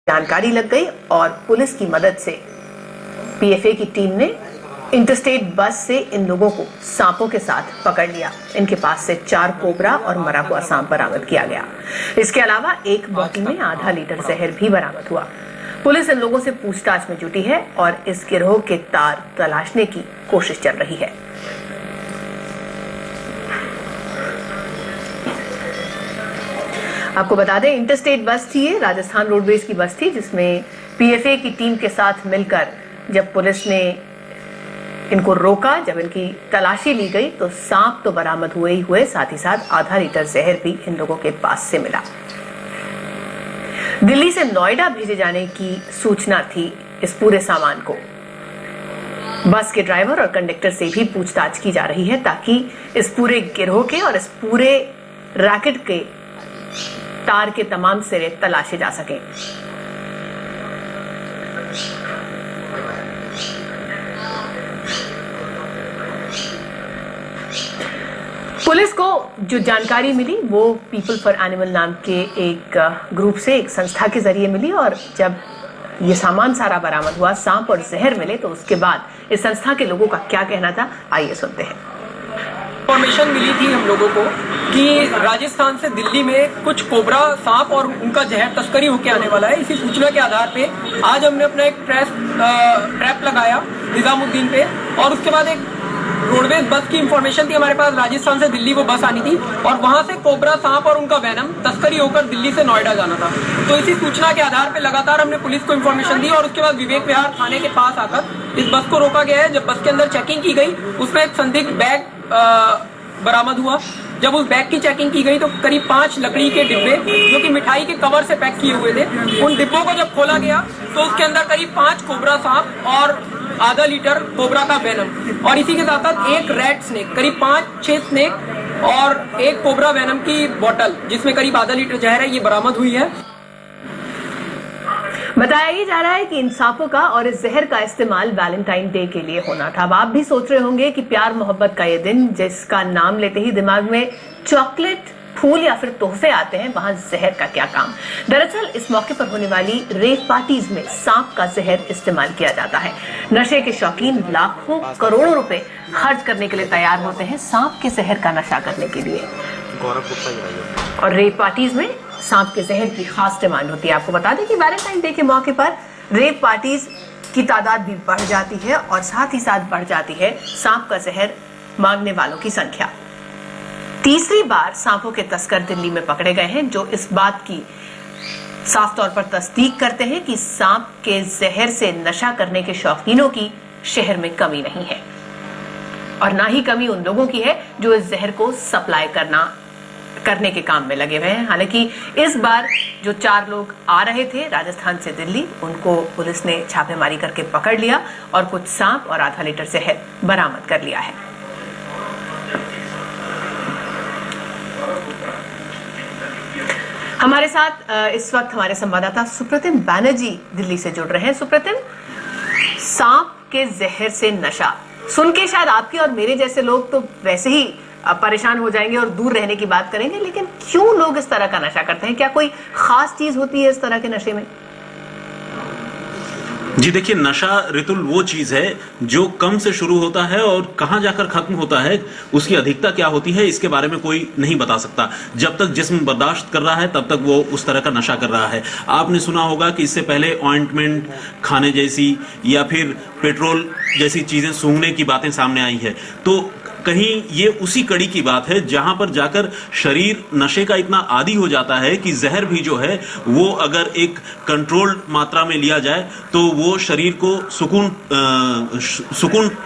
जानकारी लग गई और पुलिस की मदद से पीएफए की टीम ने इंटरस्टेट बस से इन लोगों को सांपों के साथ पकड़ लिया। इनके पास से 4 कोबरा और मरा हुआ सांप बरामद किया गया। इसके अलावा एक बोतल में आधा लीटर जहर भी बरामद हुआ। पुलिस इन लोगों से पूछताछ में जुटी है और इस गिरोह के तार तलाशने की कोशिश चल रही है। आपको बता दें, इंटरस्टेट बस थी ये, राजस्थान रोडवेज की बस थी, जिसमें पीएफए की टीम के साथ मिलकर जब पुलिस ने इनको रोका, जब इनकी तलाशी ली गई तो सांप तो बरामद हुए ही हुए, साथ ही साथ आधा लीटर जहर भी इन लोगों के पास से मिला। दिल्ली से नोएडा भेजे जाने की सूचना थी इस पूरे सामान को। बस के ड्राइवर और कंडक्टर से भी पूछताछ की जा रही है ताकि इस पूरे गिरोह के और इस पूरे रैकेट के तार के तमाम सिरे तलाशे जा सकें। पुलिस को जो जानकारी मिली वो पीपल फॉर एनिमल नाम के एक ग्रुप से, एक संस्था के जरिए मिली, और जब ये सामान सारा बरामद हुआ, सांप और जहर मिले, तो उसके बाद इस संस्था के लोगों का क्या कहना था, आइए सुनते हैं। इन्फॉर्मेशन मिली थी हम लोगों को कि राजस्थान से दिल्ली में कुछ कोबरा सांप और उनका जहर तस्करी होके आने वाला है। इसी सूचना के आधार पे आज हमने अपना एक ट्रैप लगाया निजामुद्दीन पे, और उसके बाद एक रोडवेज बस की इंफॉर्मेशन थी हमारे पास। राजस्थान से दिल्ली वो बस आनी थी और वहां से कोबरा सांप और उनका वेनम तस्करी होकर दिल्ली से नोएडा जाना था। तो इसी सूचना के आधार पे लगातार हमने पुलिस को इंफॉर्मेशन दी और उसके बाद विवेक विहार थाने के पास आकर इस बस को रोका गया है। जब बस के अंदर चेकिंग की गई, उसमें एक संदिग्ध बैग बरामद हुआ। जब उस बैग की चेकिंग की गई तो करीब 5 लकड़ी के डिब्बे जो कि मिठाई के कवर से पैक किए हुए थे, उन डिब्बों को जब खोला गया तो उसके अंदर करीब 5 कोबरा सांप और आधा लीटर कोबरा का वेनम, और इसी के साथ साथ एक रेड स्नेक, करीब 5-6 स्नेक और एक कोबरा वेनम की बोतल जिसमें करीब आधा लीटर जहर है, ये बरामद हुई है। बताया ही जा रहा है कि इन सांपों का और इस जहर का इस्तेमाल वैलेंटाइन डे के लिए होना था। अब आप भी सोच रहे होंगे कि प्यार मोहब्बत का ये दिन, जिसका नाम लेते ही दिमाग में चॉकलेट, फूल या फिर तोहफे आते हैं, वहां जहर का क्या काम। दरअसल इस मौके पर होने वाली रेव पार्टीज में सांप का जहर इस्तेमाल किया जाता है। नशे के शौकीन लाखों करोड़ों रुपए खर्च करने के लिए तैयार होते हैं सांप के जहर का नशा करने के लिए, और रेव पार्टीज में सांप के जहर की खास डिमांड होती है। आपको बता दें कि वैलेंटाइन डे के मौके पर रेव पार्टीज की तादाद भी बढ़ जाती है और साथ ही साथ बढ़ जाती है सांप का जहर मांगने वालों की संख्या। तीसरी बार सांपों के तस्कर दिल्ली में पकड़े गए हैं, जो इस बात की साफ तौर पर तस्दीक करते हैं कि सांप के जहर से नशा करने के शौकीनों की शहर में कमी नहीं है, और ना ही कमी उन लोगों की है जो इस जहर को सप्लाई करने के काम में लगे हुए हैं। हालांकि इस बार जो 4 लोग आ रहे थे राजस्थान से दिल्ली, उनको पुलिस ने छापेमारी करके पकड़ लिया और कुछ सांप और आधा लीटर जहर बरामद कर लिया है। हमारे साथ इस वक्त हमारे संवाददाता सुप्रतिम बैनर्जी दिल्ली से जुड़ रहे हैं। सुप्रतिम, सांप के जहर से नशा सुन के शायद आपके और मेरे जैसे लोग तो वैसे ही परेशान हो जाएंगे और दूर रहने की बात करेंगे, लेकिन क्यों लोग इस तरह का नशा करते हैं? क्या कोई खास चीज होती है इस तरह के नशे में? जी देखिए, नशा ऋतुल वो चीज है जो कम से शुरू होता है और कहां जाकर खत्म होता है, उसकी अधिकता क्या होती है इसके बारे में कोई नहीं बता सकता। जब तक जिस्म बर्दाश्त कर रहा है तब तक वो उस तरह का नशा कर रहा है। आपने सुना होगा कि इससे पहले ऑइंटमेंट खाने जैसी या फिर पेट्रोल जैसी चीजें सूंघने की बातें सामने आई है, तो कहीं ये उसी कड़ी की बात है जहां पर जाकर शरीर नशे का इतना आदी हो जाता है कि जहर भी जो है वो अगर एक कंट्रोल्ड मात्रा में लिया जाए तो वो शरीर को सुकून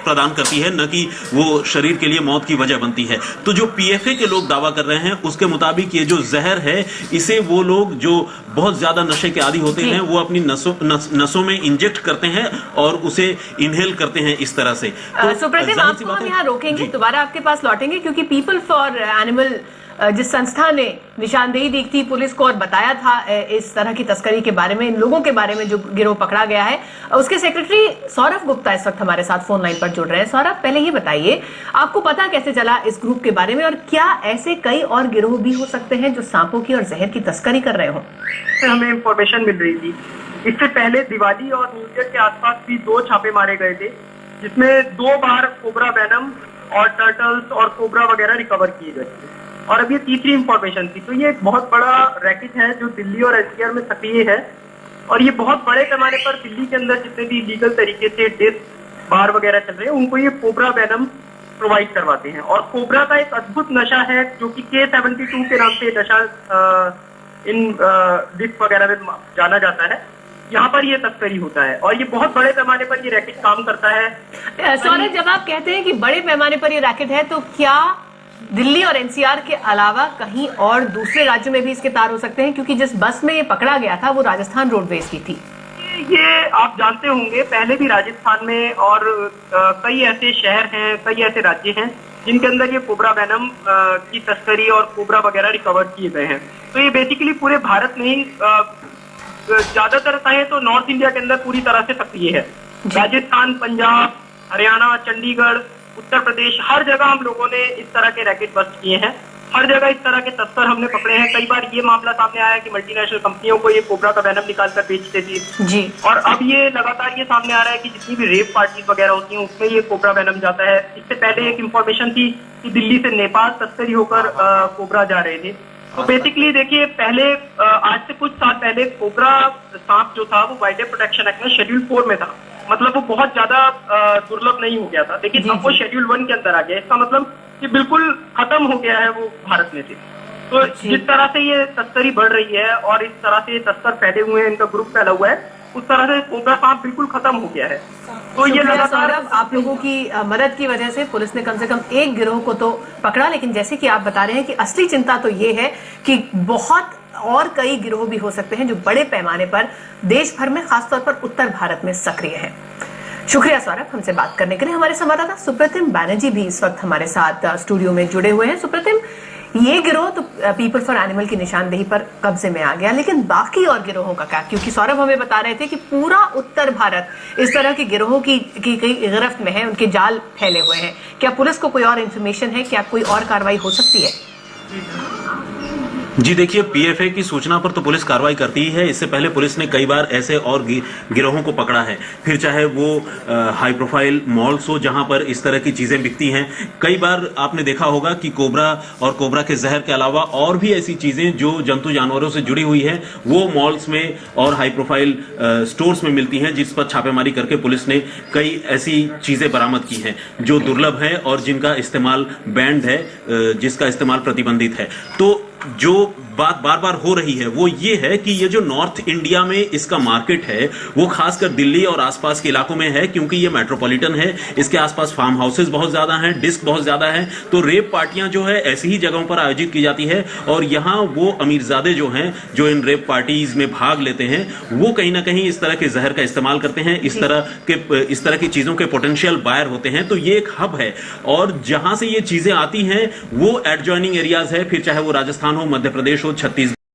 प्रदान करती है, न कि वो शरीर के लिए मौत की वजह बनती है। तो जो पीएफए के लोग दावा कर रहे हैं उसके मुताबिक ये जो जहर है, इसे वो लोग जो बहुत ज्यादा नशे के आदी होते हैं वो अपनी नसों में इंजेक्ट करते हैं और उसे इनहेल करते हैं इस तरह से। सुप्रतिम, आपको हम यहाँ रोकेंगे, दोबारा आपके पास लौटेंगे, क्योंकि पीपल फॉर एनिमल जिस संस्था ने निशानदेही दी थी पुलिस को और बताया था इस तरह की तस्करी के बारे में, इन लोगों के बारे में जो गिरोह पकड़ा गया है, उसके सेक्रेटरी सौरभ गुप्ता इस वक्त हमारे साथ फोन लाइन पर जुड़ रहे हैं। सौरभ, पहले ये बताइए, आपको पता कैसे चला इस ग्रुप के बारे में, और क्या ऐसे कई और गिरोह भी हो सकते हैं जो सांपों की और जहर की तस्करी कर रहे हो? हमें इंफॉर्मेशन मिल रही थी। इससे पहले दिवाली और न्यू ईयर के आसपास भी 2 छापे मारे गए थे, जिसमें 2 बार कोबरा वेनम और टर्टल्स और कोबरा वगैरह रिकवर किए गए थे, और अब ये तीसरी इंफॉर्मेशन थी। तो ये एक बहुत बड़ा रैकेट है जो दिल्ली और एनसीआर में सक्रिय है, और ये बहुत बड़े पैमाने पर दिल्ली के अंदर जितने भी लीगल तरीके से डेथ बार वगैरह चल रहे हैं उनको ये कोबरा वेनम प्रोवाइड करवाते हैं। और कोबरा का एक अद्भुत नशा है जो कि K72 के नाम से नशा इन डिस्क वगैरह में जाना जाता है। यहाँ पर ये तस्करी होता है और ये बहुत बड़े पैमाने पर ये रैकेट काम करता है। सौरभ, जब आप कहते हैं कि बड़े पैमाने पर ये रैकेट है, तो क्या दिल्ली और एनसीआर के अलावा कहीं और दूसरे राज्यों में भी इसके तार हो सकते हैं? क्योंकि जिस बस में ये पकड़ा गया था वो राजस्थान रोडवेज की थी। ये आप जानते होंगे, पहले भी राजस्थान में और कई ऐसे शहर हैं, कई ऐसे राज्य हैं जिनके अंदर ये कोबरा वेनम की तस्करी और कोबरा वगैरह रिकवर किए गए हैं। तो ये बेसिकली पूरे भारत में ही ज्यादातर है तो नॉर्थ इंडिया के अंदर पूरी तरह से सक्रिय है। राजस्थान, पंजाब, हरियाणा, चंडीगढ़, उत्तर प्रदेश, हर जगह हम लोगों ने इस तरह के रैकेट बस्ट किए हैं। हर जगह इस तरह के तस्कर हमने पकड़े हैं। कई बार ये मामला सामने आया कि मल्टीनेशनल कंपनियों को ये कोबरा का वेनम निकाल कर बेचते थे जी, और अब ये लगातार ये सामने आ रहा है कि जितनी भी रेप पार्टीज वगैरह होती हैं उसमें ये कोबरा वेनम जाता है। इससे पहले एक इंफॉर्मेशन थी कि दिल्ली से नेपाल तस्करी होकर कोबरा जा रहे थे। तो बेसिकली देखिए, पहले आज से कुछ साल पहले कोबरा सांप जो था वो वाइल्ड लाइफ प्रोटेक्शन एक्ट में शेड्यूल 4 में था, मतलब वो बहुत ज्यादा दुर्लभ नहीं हो गया था, लेकिन अब वो शेड्यूल 1 के अंदर आ गया। इसका मतलब कि बिल्कुल खत्म हो गया है वो भारत में से। तो जिस तरह से ये तस्करी बढ़ रही है और इस तरह से तस्कर फैले हुए हैं, इनका ग्रुप फैला हुआ है, उस तरह से कोबरा सांप बिल्कुल खत्म हो गया है। तो ये लगातार आप लोगों की मदद की वजह से पुलिस ने कम से कम एक गिरोह को तो पकड़ा, लेकिन जैसे कि आप बता रहे हैं कि असली चिंता तो ये है कि बहुत और कई गिरोह भी हो सकते हैं जो बड़े पैमाने पर देश भर में, खासतौर पर उत्तर भारत में सक्रिय हैं। शुक्रिया सौरभ, हमसे बात करने के लिए। हमारे संवाददाता सुप्रतिम बैनर्जी भी इस वक्त हमारे साथ स्टूडियो में जुड़े हुए हैं। सुप्रतिम, ये गिरोह तो पीपल फॉर एनिमल की निशानदेही पर कब्जे में आ गया, लेकिन बाकी और गिरोहों का क्या? क्योंकि सौरभ हमें बता रहे थे कि पूरा उत्तर भारत इस तरह के गिरोहों की गिरफ्त में है, उनके जाल फैले हुए हैं। क्या पुलिस को कोई और इन्फॉर्मेशन है? क्या कोई और कार्रवाई हो सकती है? जी देखिए, पीएफए की सूचना पर तो पुलिस कार्रवाई करती ही है। इससे पहले पुलिस ने कई बार ऐसे और गिरोहों को पकड़ा है, फिर चाहे वो हाई प्रोफाइल मॉल्स हो जहां पर इस तरह की चीजें बिकती हैं। कई बार आपने देखा होगा कि कोबरा और कोबरा के जहर के अलावा और भी ऐसी चीजें जो जंतु जानवरों से जुड़ी हुई हैं वो मॉल्स में और हाई प्रोफाइल स्टोर्स में मिलती हैं, जिस पर छापेमारी करके पुलिस ने कई ऐसी चीजें बरामद की हैं जो दुर्लभ है और जिनका इस्तेमाल बैंड है, जिसका इस्तेमाल प्रतिबंधित है। तो जो बात बार बार हो रही है वो ये है कि ये जो नॉर्थ इंडिया में इसका मार्केट है वो खासकर दिल्ली और आसपास के इलाकों में है, क्योंकि ये मेट्रोपॉलिटन है। इसके आसपास फार्म हाउसेस बहुत ज्यादा हैं, डिस्क बहुत ज्यादा है, तो रेप पार्टियां जो है ऐसी ही जगहों पर आयोजित की जाती है। और यहाँ वो अमीरजादे जो हैं जो इन रेप पार्टीज में भाग लेते हैं वो कहीं ना कहीं इस तरह के जहर का इस्तेमाल करते हैं, इस तरह की चीजों के पोटेंशियल बायर होते हैं। तो ये एक हब है और जहां से ये चीजें आती हैं वो एडजॉइनिंग एरियाज है, फिर चाहे वो राजस्थान हो, मध्य प्रदेश हो, छत्तीसगढ़